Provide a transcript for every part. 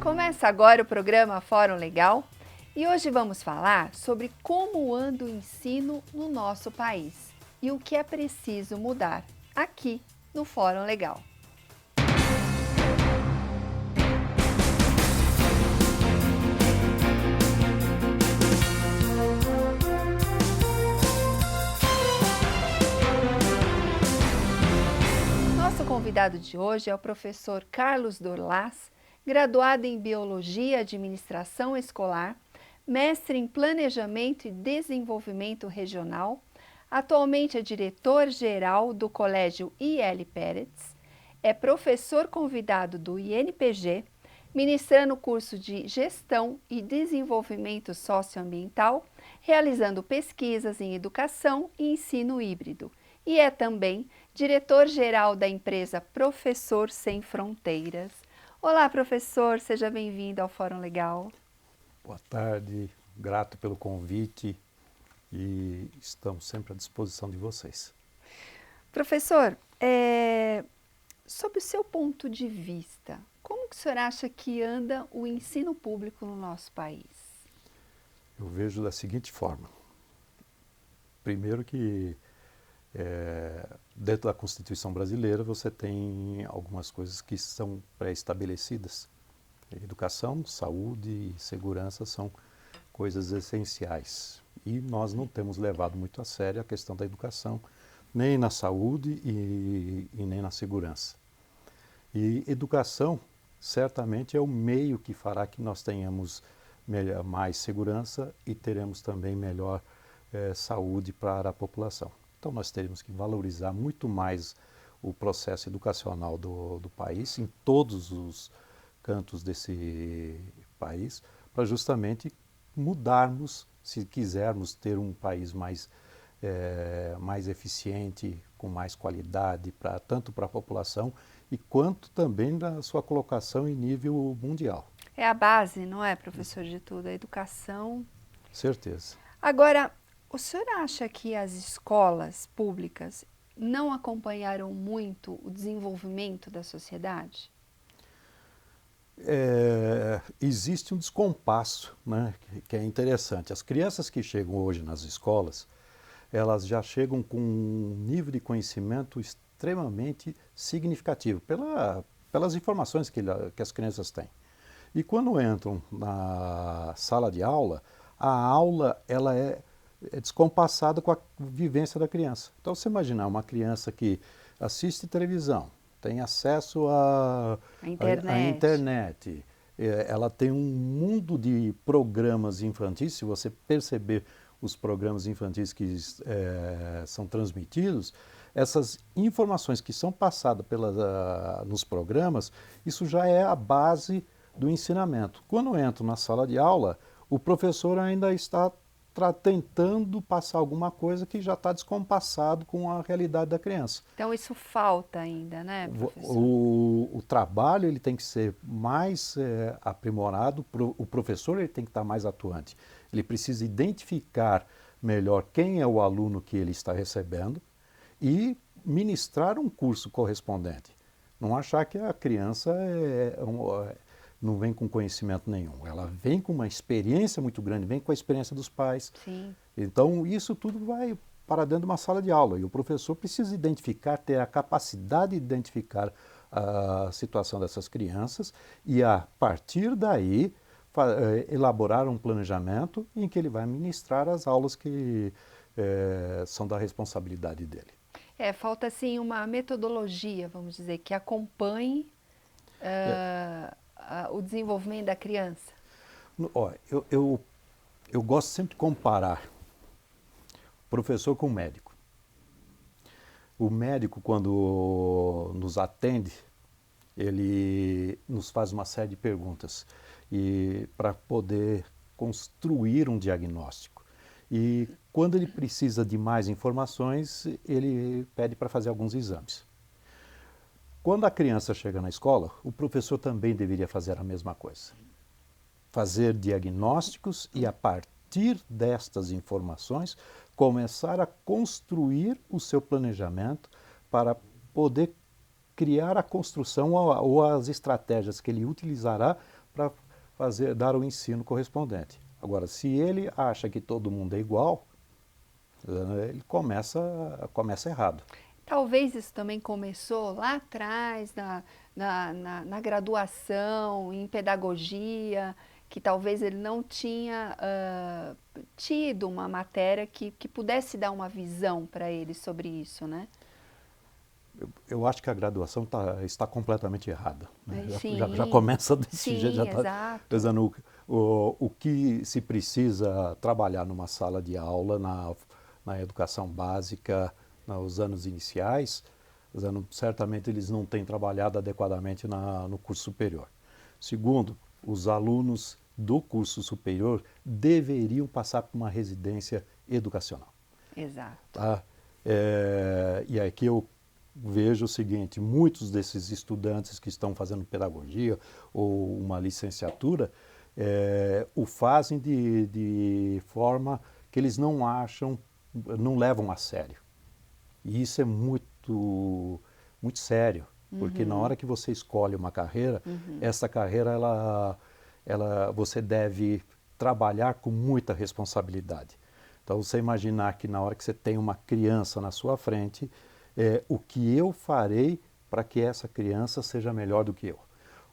Começa agora o programa Fórum Legal e hoje vamos falar sobre como anda o ensino no nosso país e o que é preciso mudar aqui no Fórum Legal. Nosso convidado de hoje é o professor Carlos Dorlas, graduado em Biologia e Administração Escolar, mestre em Planejamento e Desenvolvimento Regional, atualmente é diretor-geral do Colégio I.L. Peretz, é professor convidado do INPG, ministrando o curso de Gestão e Desenvolvimento Socioambiental, realizando pesquisas em Educação e Ensino Híbrido, e é também diretor-geral da empresa Professor Sem Fronteiras. Olá, professor, seja bem-vindo ao Fórum Legal. Boa tarde, grato pelo convite e estamos sempre à disposição de vocês. Professor, sob o seu ponto de vista, como que o senhor acha que anda o ensino público no nosso país? Eu vejo da seguinte forma. Primeiro que dentro da Constituição brasileira você tem algumas coisas que são pré-estabelecidas. Educação, saúde e segurança são coisas essenciais. E nós não temos levado muito a sério a questão da educação, nem na saúde e nem na segurança. E educação certamente é o meio que fará que nós tenhamos mais segurança e teremos também melhor saúde para a população. Então nós teremos que valorizar muito mais o processo educacional do país, em todos os cantos desse país, para justamente mudarmos, se quisermos ter um país mais eficiente, com mais qualidade, tanto para a população e quanto também da sua colocação em nível mundial. É a base, não é, professor, de tudo, a educação. Certeza. Agora, o senhor acha que as escolas públicas não acompanharam muito o desenvolvimento da sociedade? Existe um descompasso, né, que é interessante. As crianças que chegam hoje nas escolas, elas já chegam com um nível de conhecimento extremamente significativo, pelas informações que as crianças têm. E quando entram na sala de aula, a aula ela é descompassada com a vivência da criança. Então, você imaginar uma criança que assiste televisão, tem acesso à internet, ela tem um mundo de programas infantis. Se você perceber os programas infantis que são transmitidos, essas informações que são passadas nos programas, isso já é a base do ensinamento. Quando eu entro na sala de aula, o professor ainda está tentando passar alguma coisa que já está descompassado com a realidade da criança. Então isso falta ainda, né, professor? O trabalho ele tem que ser mais aprimorado, o professor ele tem que estar mais atuante. Ele precisa identificar melhor quem é o aluno que ele está recebendo e ministrar um curso correspondente. Não achar que a criança não vem com conhecimento nenhum. Ela vem com uma experiência muito grande, vem com a experiência dos pais. Sim. Então, isso tudo vai para dentro de uma sala de aula. E o professor precisa identificar, ter a capacidade de identificar a situação dessas crianças e, a partir daí, elaborar um planejamento em que ele vai ministrar as aulas que são da responsabilidade dele. Falta assim uma metodologia, vamos dizer, que acompanhe o desenvolvimento da criança. Eu gosto sempre de comparar professor com médico. O médico, quando nos atende, ele nos faz uma série de perguntas para poder construir um diagnóstico. E quando ele precisa de mais informações, ele pede para fazer alguns exames. Quando a criança chega na escola, o professor também deveria fazer a mesma coisa. Fazer diagnósticos e, a partir destas informações, começar a construir o seu planejamento para poder criar a construção ou as estratégias que ele utilizará para dar o ensino correspondente. Agora, se ele acha que todo mundo é igual, ele começa errado. Talvez isso também começou lá atrás, na graduação, em pedagogia, que talvez ele não tinha tido uma matéria que pudesse dar uma visão para ele sobre isso, né? Eu acho que a graduação está completamente errada, né? Sim, Já começa desse jeito, sim, já está exato. pensando o que se precisa trabalhar numa sala de aula, na educação básica, nos anos iniciais, certamente eles não têm trabalhado adequadamente no curso superior. Segundo, os alunos do curso superior deveriam passar por uma residência educacional. Exato. Tá? E aqui eu vejo o seguinte, muitos desses estudantes que estão fazendo pedagogia ou uma licenciatura, o fazem de forma que eles não levam a sério. E isso é muito sério, porque na hora que você escolhe uma carreira, essa carreira você deve trabalhar com muita responsabilidade. Então, você imaginar que na hora que você tem uma criança na sua frente, o que eu farei para que essa criança seja melhor do que eu?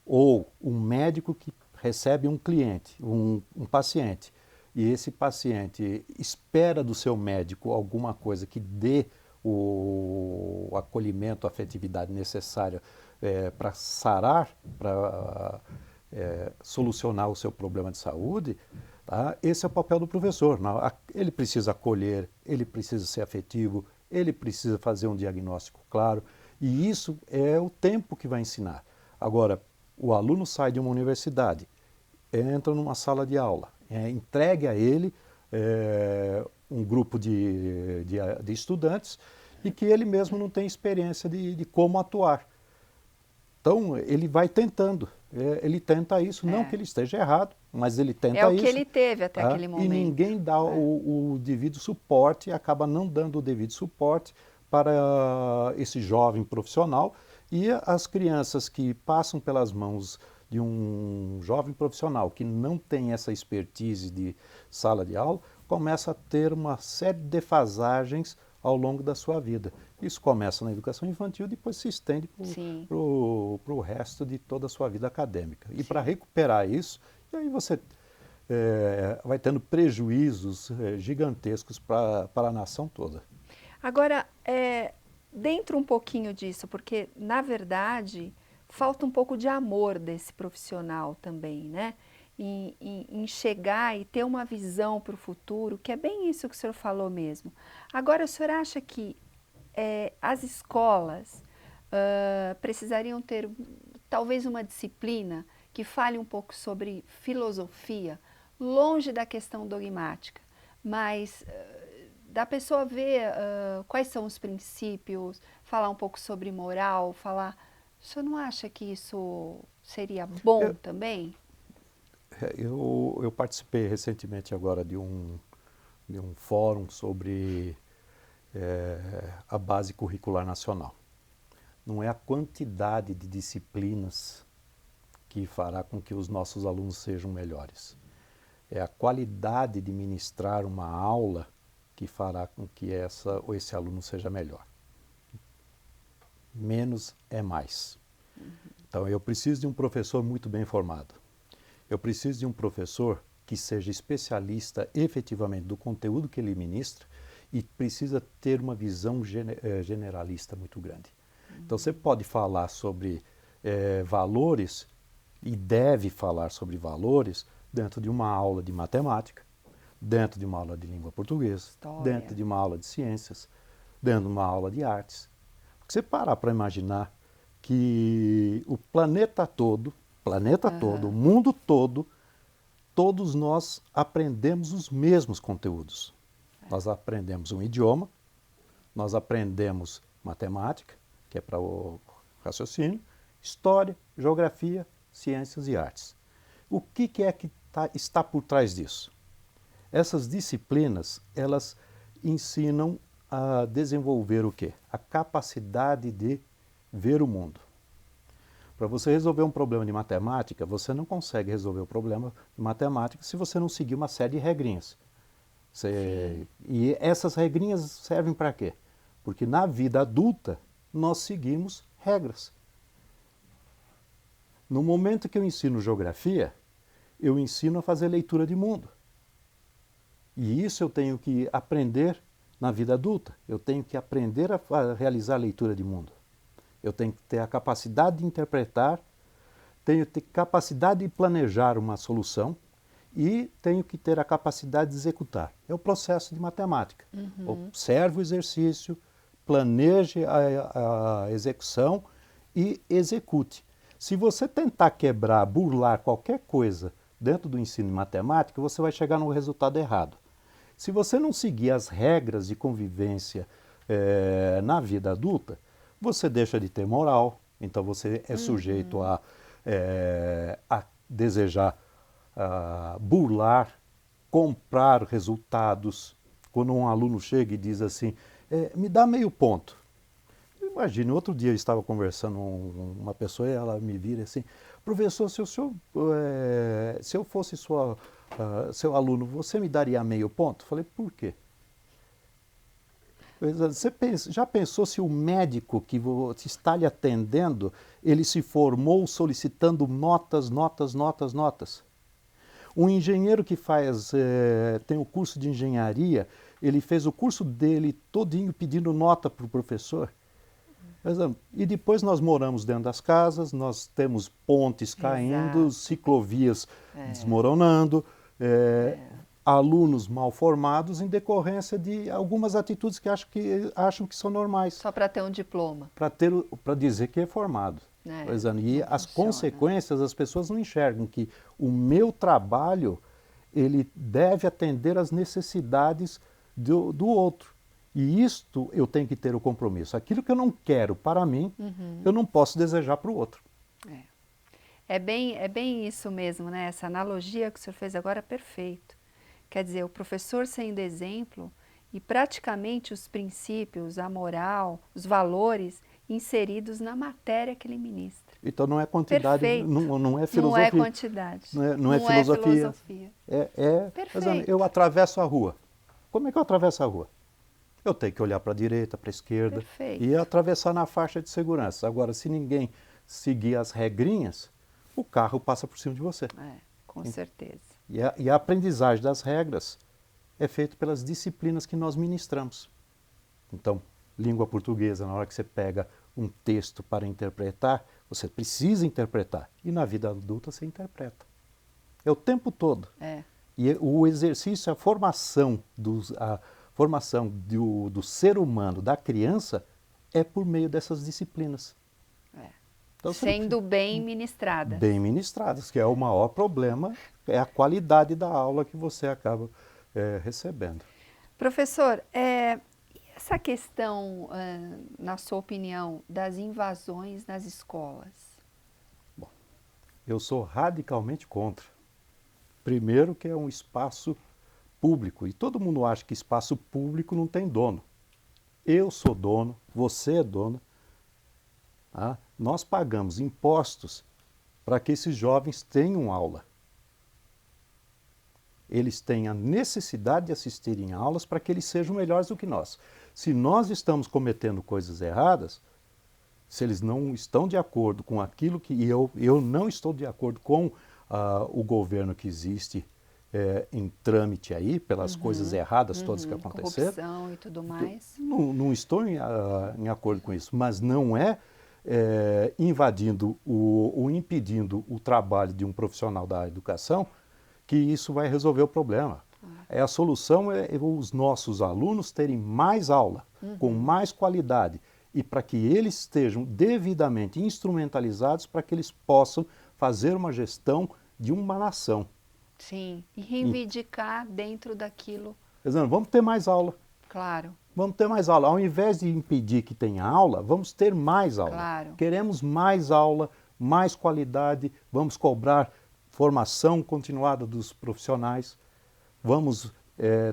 Ou um médico que recebe um cliente, um paciente, e esse paciente espera do seu médico alguma coisa que dê o acolhimento, a afetividade necessária para sarar, para solucionar o seu problema de saúde, tá? Esse é o papel do professor. Ele precisa acolher, ele precisa ser afetivo, ele precisa fazer um diagnóstico claro, e isso é o tempo que vai ensinar. Agora, o aluno sai de uma universidade, entra numa sala de aula, entregue a ele um grupo de estudantes e que ele mesmo não tem experiência de como atuar. Então, ele vai tentando, ele tenta isso, não que ele esteja errado, mas ele tenta isso. É o que ele teve até aquele momento. E ninguém dá o devido suporte, acaba não dando o devido suporte para esse jovem profissional, e as crianças que passam pelas mãos de um jovem profissional que não tem essa expertise de sala de aula, começa a ter uma série de defasagens ao longo da sua vida. Isso começa na educação infantil e depois se estende para o resto de toda a sua vida acadêmica. E para recuperar isso, e aí você vai tendo prejuízos gigantescos para a nação toda. Agora, dentro um pouquinho disso, porque, na verdade, falta um pouco de amor desse profissional também, né? Em chegar e ter uma visão para o futuro, que é bem isso que o senhor falou mesmo. Agora, o senhor acha que as escolas precisariam ter talvez uma disciplina que fale um pouco sobre filosofia, longe da questão dogmática, mas da pessoa ver quais são os princípios, falar um pouco sobre moral, falar... O senhor não acha que isso seria bom também? Eu participei recentemente agora de um fórum sobre a base curricular nacional. Não é a quantidade de disciplinas que fará com que os nossos alunos sejam melhores. É a qualidade de ministrar uma aula que fará com que esse aluno seja melhor. Menos é mais. Então, eu preciso de um professor muito bem formado. Eu preciso de um professor que seja especialista efetivamente do conteúdo que ele ministra e precisa ter uma visão generalista muito grande. Então, você pode falar sobre valores e deve falar sobre valores dentro de uma aula de matemática, dentro de uma aula de língua portuguesa, dentro de uma aula de ciências, dentro de uma aula de artes. Porque você parar para imaginar que o planeta todo, o mundo todo, todos nós aprendemos os mesmos conteúdos. Nós aprendemos um idioma, nós aprendemos matemática, que é para o raciocínio, história, geografia, ciências e artes. O que é que está por trás disso? Essas disciplinas, elas ensinam a desenvolver o quê? A capacidade de ver o mundo. Para você resolver um problema de matemática, você não consegue resolver o problema de matemática se você não seguir uma série de regrinhas. E essas regrinhas servem para quê? Porque na vida adulta nós seguimos regras. No momento que eu ensino geografia, eu ensino a fazer leitura de mundo. E isso eu tenho que aprender na vida adulta. Eu tenho que aprender a realizar leitura de mundo. Eu tenho que ter a capacidade de interpretar, tenho que ter capacidade de planejar uma solução e tenho que ter a capacidade de executar. É o processo de matemática. Observe o exercício, planeje a execução e execute. Se você tentar quebrar, burlar qualquer coisa dentro do ensino de matemática, você vai chegar no resultado errado. Se você não seguir as regras de convivência na vida adulta, você deixa de ter moral, então você é sujeito a desejar burlar, comprar resultados. Quando um aluno chega e diz assim, me dá meio ponto. Imagine, outro dia eu estava conversando com uma pessoa e ela me vira assim, professor, se eu fosse seu aluno, você me daria meio ponto? Eu falei, por quê? Você já pensou se o médico que está lhe atendendo, ele se formou solicitando notas, notas, notas, notas? Um engenheiro que tem o curso de engenharia, ele fez o curso dele todinho pedindo nota para o professor. E depois nós moramos dentro das casas, nós temos pontes caindo, ciclovias desmoronando, alunos mal formados em decorrência de algumas atitudes que acham que são normais. Só para ter um diploma. Para dizer que é formado. E as consequências, as pessoas não enxergam que o meu trabalho ele deve atender às necessidades do outro. E isto eu tenho que ter o compromisso. Aquilo que eu não quero para mim, eu não posso desejar para o outro. É bem isso mesmo, né? Essa analogia que o senhor fez agora é perfeito. Quer dizer, o professor sendo exemplo e praticamente os princípios, a moral, os valores inseridos na matéria que ele ministra. Então não é quantidade, não é filosofia. Não é quantidade. Não é filosofia. Perfeito. Eu atravesso a rua. Como é que eu atravesso a rua? Eu tenho que olhar para a direita, para a esquerda e atravessar na faixa de segurança. Agora, se ninguém seguir as regrinhas, o carro passa por cima de você. Com certeza. E a aprendizagem das regras é feita pelas disciplinas que nós ministramos. Então, língua portuguesa, na hora que você pega um texto para interpretar, você precisa interpretar. E na vida adulta você interpreta. É o tempo todo. E o exercício, a formação do ser humano, da criança, é por meio dessas disciplinas. Então, sendo bem ministradas. Bem ministradas, que é o maior problema, é a qualidade da aula que você acaba recebendo. Professor, essa questão, na sua opinião, das invasões nas escolas? Bom, eu sou radicalmente contra. Primeiro que é um espaço público, e todo mundo acha que espaço público não tem dono. Eu sou dono, você é dono. Nós pagamos impostos para que esses jovens tenham aula. Eles têm a necessidade de assistirem aulas para que eles sejam melhores do que nós. Se nós estamos cometendo coisas erradas, se eles não estão de acordo com aquilo que eu não estou de acordo com o governo que existe em trâmite aí, pelas coisas erradas todas que aconteceram. Corrupção e tudo mais. Não estou em acordo com isso, mas não invadindo ou impedindo o trabalho de um profissional da educação que isso vai resolver o problema. A solução é os nossos alunos terem mais aula, com mais qualidade, e para que eles estejam devidamente instrumentalizados para que eles possam fazer uma gestão de uma nação. Sim, e reivindicar dentro daquilo. Vamos ter mais aula. Claro. Vamos ter mais aula. Ao invés de impedir que tenha aula, vamos ter mais aula. Claro. Queremos mais aula, mais qualidade, vamos cobrar formação continuada dos profissionais, vamos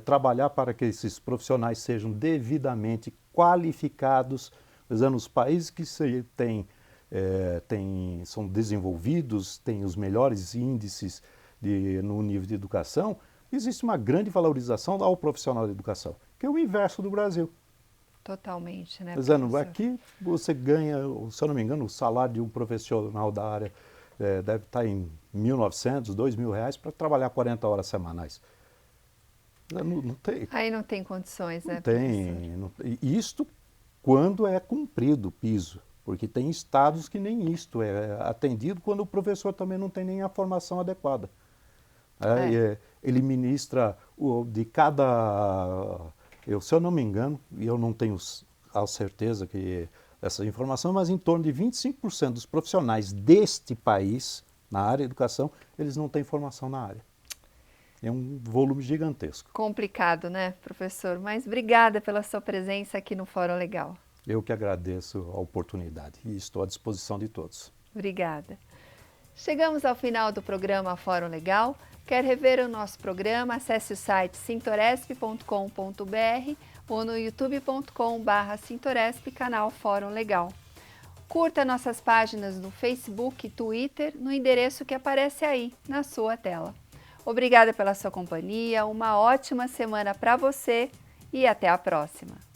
trabalhar para que esses profissionais sejam devidamente qualificados. Nos países que têm são desenvolvidos, têm os melhores índices no nível de educação, existe uma grande valorização ao profissional de educação, que é o inverso do Brasil. Totalmente, né, Dizendo, professor? aqui você ganha, se eu não me engano, o salário de um profissional da área deve estar em R$1.900, R$2.000 para trabalhar 40 horas semanais. Não tem. Aí não tem condições, né, Não professor? tem. Isto quando é cumprido o piso, porque tem estados que nem isto é atendido quando o professor também não tem nem a formação adequada. Ele ministra de cada, se eu não me engano, e eu não tenho a certeza que essa informação, mas em torno de 25% dos profissionais deste país, na área de educação, eles não têm formação na área. É um volume gigantesco. Complicado, né, professor? Mas obrigada pela sua presença aqui no Fórum Legal. Eu que agradeço a oportunidade e estou à disposição de todos. Obrigada. Chegamos ao final do programa Fórum Legal. Quer rever o nosso programa? Acesse o site sintoresp.com.br ou no youtube.com/sintoresp, canal Fórum Legal. Curta nossas páginas no Facebook e Twitter no endereço que aparece aí na sua tela. Obrigada pela sua companhia, uma ótima semana para você e até a próxima!